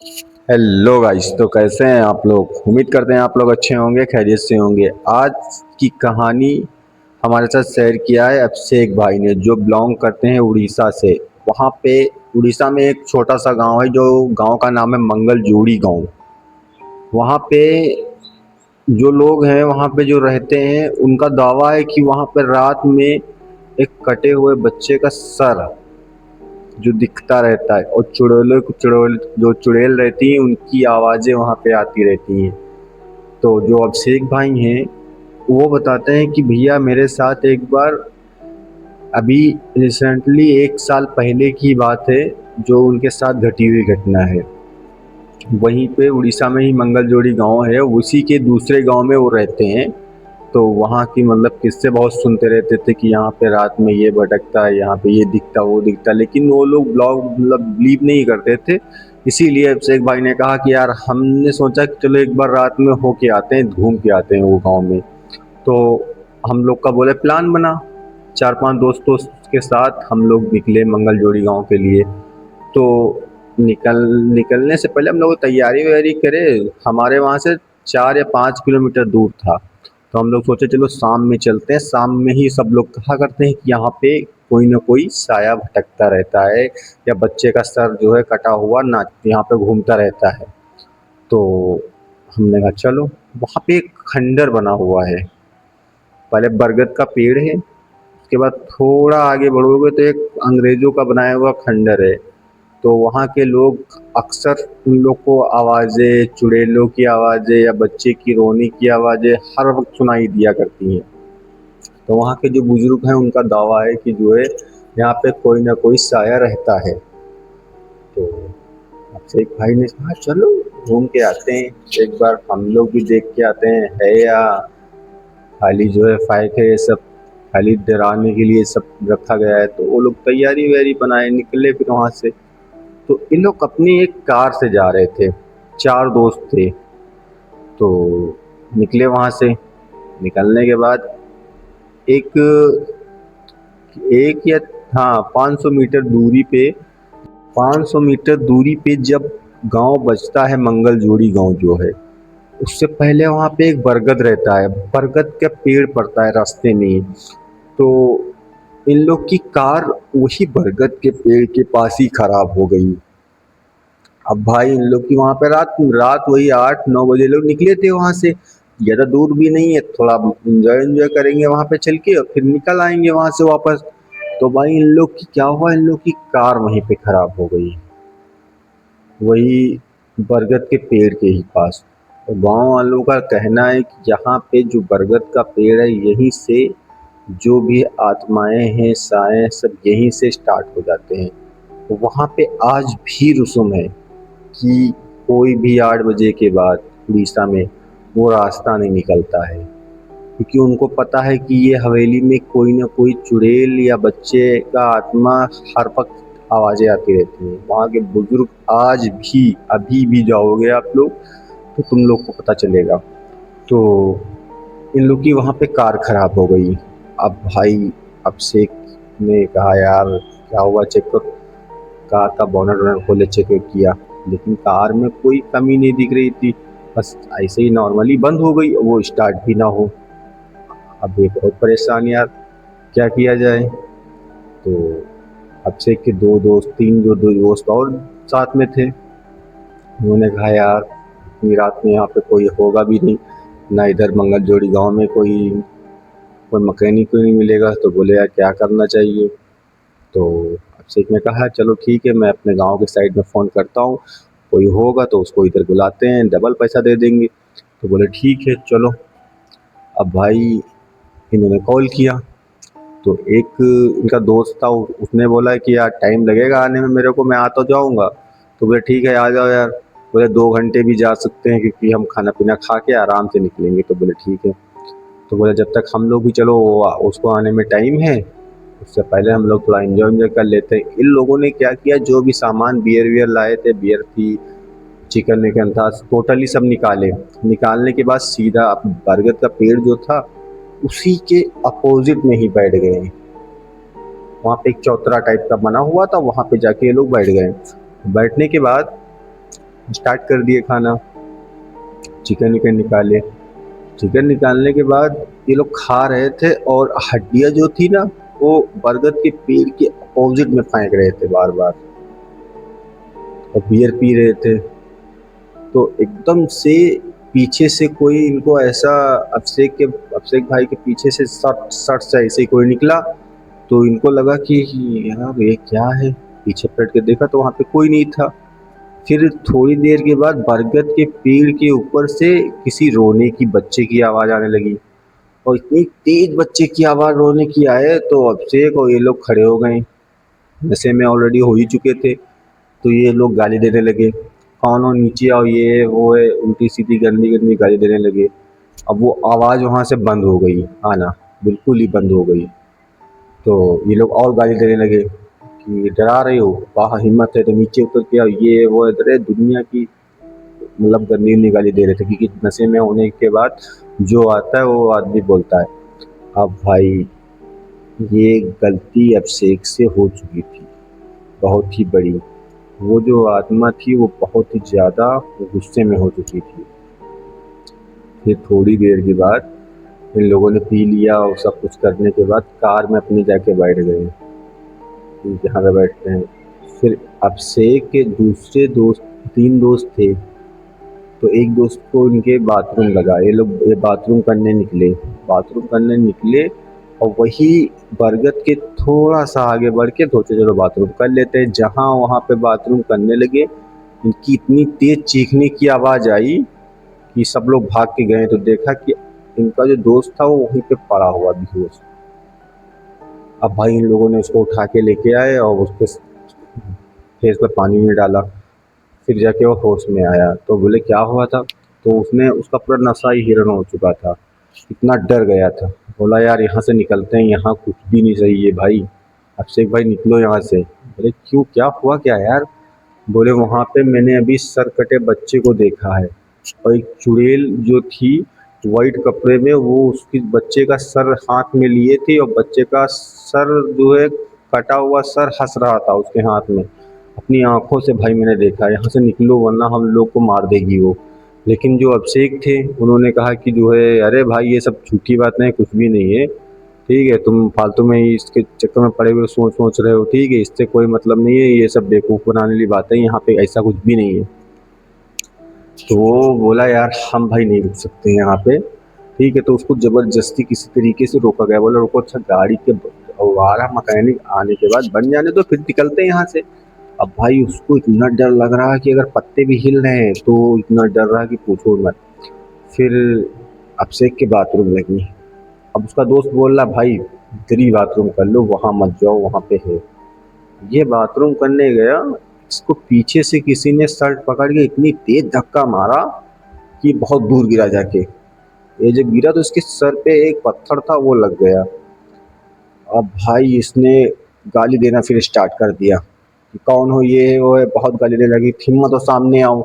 Hello guys, तो कैसे हैं आप लोग। उम्मीद करते हैं आप लोग अच्छे होंगे, खैरियत से होंगे। आज की कहानी हमारे साथ शेयर किया है अभिषेक भाई ने, जो बिलोंग करते हैं उड़ीसा से। वहाँ पे उड़ीसा में एक छोटा सा गांव है, जो गांव का नाम है मंगलजोड़ी गांव। वहाँ पे जो लोग हैं, वहाँ पे जो रहते हैं, उनका दावा है कि वहाँ पे रात में एक कटे हुए बच्चे का सर जो दिखता रहता है, और चुड़ैल जो चुड़ैल रहती हैं, उनकी आवाज़ें वहाँ पे आती रहती हैं। तो जो अभिषेक भाई हैं, वो बताते हैं कि भैया मेरे साथ एक बार अभी रिसेंटली 1 साल पहले की बात है, जो उनके साथ घटी हुई घटना है। वहीं पे उड़ीसा में ही मंगलजोड़ी गांव है, उसी के दूसरे गांव में वो रहते हैं। तो वहाँ की मतलब किस्से बहुत सुनते रहते थे कि यहाँ पे रात में ये भटकता है, यहाँ पे ये दिखता वो दिखता, लेकिन वो लोग ब्लॉग मतलब बिलीव नहीं करते थे। इसीलिए अभिषेक भाई ने कहा कि यार हमने सोचा कि चलो एक बार रात में होके आते हैं, घूम के आते हैं वो गाँव में। तो हम लोग का बोले प्लान बना, 4-5 दोस्तों के साथ हम लोग निकले मंगलजोड़ी गांव के लिए। तो निकलने से पहले हम लोग तैयारी वैयारी करे। हमारे वहाँ से 4 या 5 किलोमीटर दूर था। तो हम लोग सोचे चलो शाम में चलते हैं। शाम में ही सब लोग कहा करते हैं कि यहाँ पे कोई ना कोई साया भटकता रहता है, या बच्चे का सर जो है कटा हुआ ना यहाँ पे घूमता रहता है। तो हमने कहा चलो। वहाँ पे एक खंडर बना हुआ है। पहले बरगद का पेड़ है, उसके बाद थोड़ा आगे बढ़ोगे तो एक अंग्रेजों का बनाया हुआ खंडर है। तो वहाँ के लोग अक्सर उन लोग को आवाज़ें, चुड़ैलों की आवाज़ें या बच्चे की रोने की आवाज़ें हर वक्त सुनाई दिया करती हैं। तो वहाँ के जो बुजुर्ग हैं, उनका दावा है कि जो है यहाँ पे कोई ना कोई साया रहता है। तो आपसे एक भाई ने कहा चलो घूम के आते हैं, एक बार हम लोग भी देख के आते हैं है या खाली जो है फाइक है, ये सब खाली डराने के लिए सब रखा गया है। तो वो लोग तैयारी वैयारी बनाए निकले फिर वहाँ से। तो इन लोग अपनी एक कार से जा रहे थे, 4 दोस्त थे। तो निकले वहाँ से। निकलने के बाद एक एक या हाँ 500 मीटर दूरी पे, 500 मीटर दूरी पे जब गांव बजता है मंगलजोड़ी गांव जो है, उससे पहले वहाँ पे एक बरगद रहता है। बरगद का पेड़ पड़ता है रास्ते में ही। तो इन लोग की कार वही बरगद के पेड़ के पास ही खराब हो गई। अब भाई इन लोग की वहाँ पे रात रात वही 8-9 बजे लोग निकले थे वहाँ से। ज़्यादा दूर भी नहीं है, थोड़ा इंजॉय इंजॉय करेंगे वहाँ पे चल के और फिर निकल आएंगे वहाँ से वापस। तो भाई इन लोग की क्या हुआ, इन लोग की कार वहीं पे खराब हो गई, वही बरगद के पेड़ के ही पास। तो गांव वालों का कहना है कि यहाँ पे जो बरगद का पेड़ है, यहीं से जो भी आत्माएं हैं, साएं, सब यहीं से स्टार्ट हो जाते हैं। तो वहाँ पे आज भी रस्म है कि कोई भी 8 बजे के बाद उड़ीसा में वो रास्ता नहीं निकलता है, क्योंकि उनको पता है कि ये हवेली में कोई ना कोई चुड़ैल या बच्चे का आत्मा हर वक्त आवाज़ें आती रहती हैं। वहाँ के बुजुर्ग आज भी, अभी भी जाओगे आप लोग तो तुम लोग को पता चलेगा। तो इन लोग की वहाँ पे कार खराब हो गई। अब भाई अभिषेक ने कहा यार क्या हुआ, चेक करो। कार का बोनट वोनट खोले, चेक किया, लेकिन कार में कोई कमी नहीं दिख रही थी। बस ऐसे ही नॉर्मली बंद हो गई, वो स्टार्ट भी ना हो। अब ये बहुत परेशान यार, क्या किया जाए। तो अभिषेक के 2 दोस्त, 3 जो 2 दोस्त और साथ में थे, उन्होंने कहा यार इतनी रात में यहाँ पे कोई होगा भी नहीं, ना इधर मंगलजोड़ी गांव में कोई कोई मैकेनिक को नहीं मिलेगा। तो बोले यार क्या करना चाहिए। तो अभिषेक ने कहा चलो ठीक है, मैं अपने गांव के साइड में फ़ोन करता हूँ, कोई होगा तो उसको इधर बुलाते हैं, डबल पैसा दे देंगे। तो बोले ठीक है चलो। अब भाई इन्होंने कॉल किया। तो एक इनका दोस्त था, उसने बोला कि यार टाइम लगेगा आने में मेरे को, मैं आ तो जाऊँगा। तो बोले ठीक है आ जाओ यार। बोले 2 घंटे भी जा सकते हैं, क्योंकि हम खाना पीना खा के आराम से निकलेंगे। तो बोले ठीक है। तो बोले जब तक हम लोग भी चलो उसको आने में टाइम है, उससे पहले हम लोग थोड़ा एंजॉय एंजॉय कर लेते हैं। इन लोगों ने क्या किया, जो भी सामान बियर वियर लाए थे, बियर थी, चिकन विकन था, टोटली सब निकाले। निकालने के बाद सीधा बरगद का पेड़ जो था उसी के अपोजिट में ही बैठ गए। वहाँ पे एक चौतरा टाइप का बना हुआ था, वहाँ पे जाके ये लोग बैठ गए। बैठने के बाद स्टार्ट कर दिए खाना। चिकन विकन निकाले। चिकन निकालने के बाद ये लोग खा रहे थे और हड्डियाँ जो थी ना, वो बरगद के पेड़ के अपोजिट में फेंक रहे थे बार बार, और बियर पी रहे थे। तो एकदम से पीछे से कोई इनको ऐसा, अभिषेक भाई के पीछे से सट सट से ऐसे ही कोई निकला। तो इनको लगा कि यार ये क्या है, पीछे पलट के देखा तो वहाँ पे कोई नहीं था। फिर थोड़ी देर के बाद बरगद के पेड़ के ऊपर से किसी रोने की बच्चे की आवाज़ आने लगी, और इतनी तेज बच्चे की आवाज़ रोने की आए तो अभिषेक और ये लोग खड़े हो गए। नशे में ऑलरेडी हो ही चुके थे। तो ये लोग गाली देने लगे, कौन हो, नीचे आओ, ये वो है, उल्टी सीधी गंदी गंदी गाली देने लगे। अब वो आवाज़ वहाँ से बंद हो गई आना, बिल्कुल ही बंद हो गई। तो ये लोग और गाली देने लगे कि डरा रहे हो, वाह हिम्मत है तो नीचे उतर के आओ, ये वो है। अरे दुनिया की मतलब गंदी गंदी गाली दे रहे थे, क्योंकि नशे में होने के बाद जो आता है वो आदमी बोलता है। अब भाई ये गलती अभिषेक से हो चुकी थी, बहुत ही बड़ी। वो जो आत्मा थी वो बहुत ही ज़्यादा गुस्से में हो चुकी थी। फिर थोड़ी देर के बाद इन लोगों ने पी लिया और सब कुछ करने के बाद कार में अपनी जाके बैठ गए, जहाँ पे बैठते हैं। फिर अभिषेक के दूसरे दोस्त, 3 दोस्त थे। तो एक दोस्त को इनके बाथरूम लगा, ये बाथरूम करने निकले। बाथरूम करने निकले और वही बरगद के थोड़ा सा आगे बढ़ के सोचे चलो बाथरूम कर लेते हैं। जहाँ वहाँ पे बाथरूम करने लगे, इनकी इतनी तेज चीखने की आवाज़ आई कि सब लोग भाग के गए। तो देखा कि इनका जो दोस्त था वो वहीं पे पड़ा हुआ बेहोश। अब भाई इन लोगों ने उसको उठा के लेके आए और उसके फेस पर पानी नहीं डाला। फिर जाके वो होश में आया तो बोले क्या हुआ था। तो उसने, उसका पूरा नशा ही हिरण हो चुका था, इतना डर गया था। बोला यार यहाँ से निकलते हैं, यहाँ कुछ भी नहीं सही है भाई, अभिषेक भाई निकलो यहाँ से। बोले क्यों, क्या हुआ क्या यार। बोले वहाँ पे मैंने अभी सर कटे बच्चे को देखा है, और एक चुड़ैल जो थी वाइट कपड़े में, वो उसकी बच्चे का सर हाथ में लिए थी, और बच्चे का सर जो है कटा हुआ सर हंस रहा था उसके हाथ में। अपनी आंखों से भाई मैंने देखा, यहाँ से निकलो वरना हम लोग को मार देगी वो। लेकिन जो अभिषेक थे उन्होंने कहा कि जो है अरे भाई ये सब झूठी बात नहीं, कुछ भी नहीं है, ठीक है, तुम फालतू में ही इसके चक्कर में पड़े हुए सोच सोच रहे हो, ठीक है, इससे कोई मतलब नहीं है, ये सब बेवकूफ़ बनाने वाली बात है, यहाँ पे ऐसा कुछ भी नहीं है। तो वो बोला यार हम भाई नहीं रुक सकते हैं यहाँ पे, ठीक है। तो उसको ज़बरदस्ती किसी तरीके से रोका गया, बोला रुको, अच्छा गाड़ी के आवारा मैकेनिक आने के बाद बन जाने दो, फिर निकलते हैं यहाँ से। अब भाई उसको इतना डर लग रहा है कि अगर पत्ते भी हिल रहे हैं तो इतना डर रहा है कि पूछो मत। फिर अभिषेक के बाथरूम लगी। अब उसका दोस्त बोल रहा भाई इधर ही बाथरूम कर लो, वहाँ मत जाओ, वहाँ पे है। ये बाथरूम करने गया, इसको पीछे से किसी ने शर्ट पकड़ के इतनी तेज धक्का मारा कि बहुत दूर गिरा जाके। ये जब गिरा तो इसके सर पे एक पत्थर था वो लग गया। अब भाई इसने गाली देना फिर स्टार्ट कर दिया कि कौन हो, ये है वो है, बहुत गाली देने लगी, हिम्मत हो सामने आओ,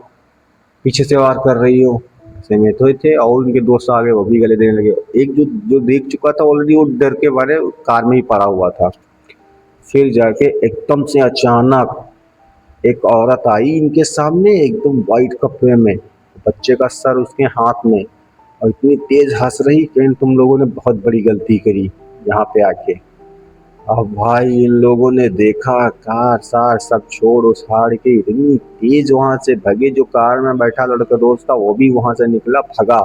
पीछे से वार कर रही हो। ऐसे में तो थे और उनके दोस्त आगे, वो भी गाली देने लगे। एक जो जो देख चुका था ऑलरेडी, वो डर के मारे कार में ही पड़ा हुआ था। फिर जाके एकदम से अचानक एक औरत आई इनके सामने, एकदम वाइट कपड़े में, बच्चे का सर उसके हाथ में, और इतनी तेज हंस रही कि तुम लोगों ने बहुत बड़ी गलती करी यहाँ पे आके। अब भाई इन लोगों ने देखा, कार सार सब छोड़ उछाड़ के इतनी तेज वहां से भगे। जो कार में बैठा लड़का दोस्त था वो भी वहां से निकला भगा।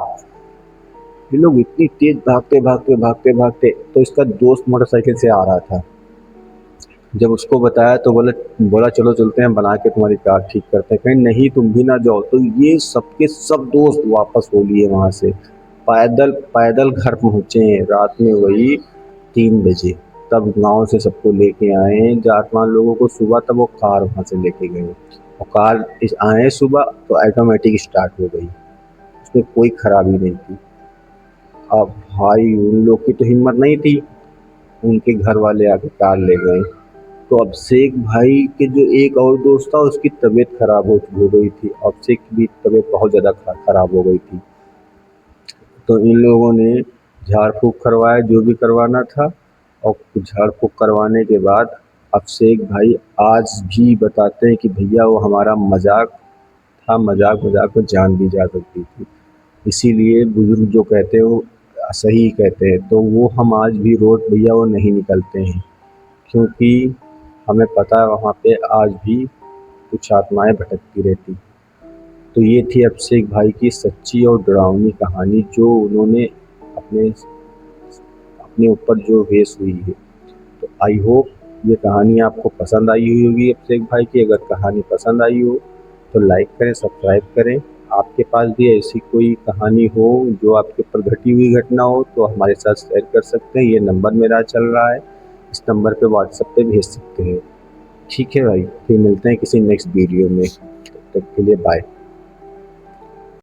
ये लोग इतनी तेज भागते भागते भागते भागते, तो इसका दोस्त मोटरसाइकिल से आ रहा था। जब उसको बताया तो बोला बोला चलो चलते हैं, बना के तुम्हारी कार ठीक करते हैं। कहीं नहीं तुम भी ना जाओ। तो ये सबके सब दोस्त वापस हो लिए वहाँ से, पैदल पैदल घर पहुँचे हैं रात में वही 3 बजे। तब गांव से सबको लेके आए हैं 4-5 लोगों को सुबह, तब वो कार वहाँ से लेके गए। और कार आए सुबह तो ऑटोमेटिक स्टार्ट हो गई, उसमें कोई खराबी नहीं थी। अब भाई उन लोग की तो हिम्मत नहीं थी, उनके घर वाले आके कार ले गए। तो अभिषेक भाई के जो एक और दोस्त था उसकी तबीयत खराब हो गई थी, अभिषेक की भी तबीयत बहुत ज़्यादा खराब हो गई थी। तो इन लोगों ने झाड़ फूँक करवाया जो भी करवाना था, और झाड़ फूँक करवाने के बाद अभिषेक भाई आज भी बताते हैं कि भैया वो हमारा मजाक था, मजाक मजाक में जान दी जा सकती थी। इसीलिए बुजुर्ग जो कहते हैं वो सही कहते हैं। तो वो हम आज भी रोड भैया वो नहीं निकलते हैं, क्योंकि हमें पता है वहाँ पे आज भी कुछ आत्माएं भटकती रहती। तो ये थी अभिषेक भाई की सच्ची और डरावनी कहानी, जो उन्होंने अपने अपने ऊपर जो पेश हुई है। तो आई होप ये कहानी आपको पसंद आई हुई होगी अभिषेक भाई की। अगर कहानी पसंद आई हो तो लाइक करें, सब्सक्राइब करें। आपके पास भी ऐसी कोई कहानी हो जो आपके ऊपर घटी हुई घटना हो तो हमारे साथ शेयर कर सकते हैं। ये नंबर मेरा चल रहा है, इस नंबर पे व्हाट्सएप पे भेज सकते हैं। ठीक है भाई, फिर मिलते हैं किसी नेक्स्ट वीडियो में। तब तक के लिए बाय।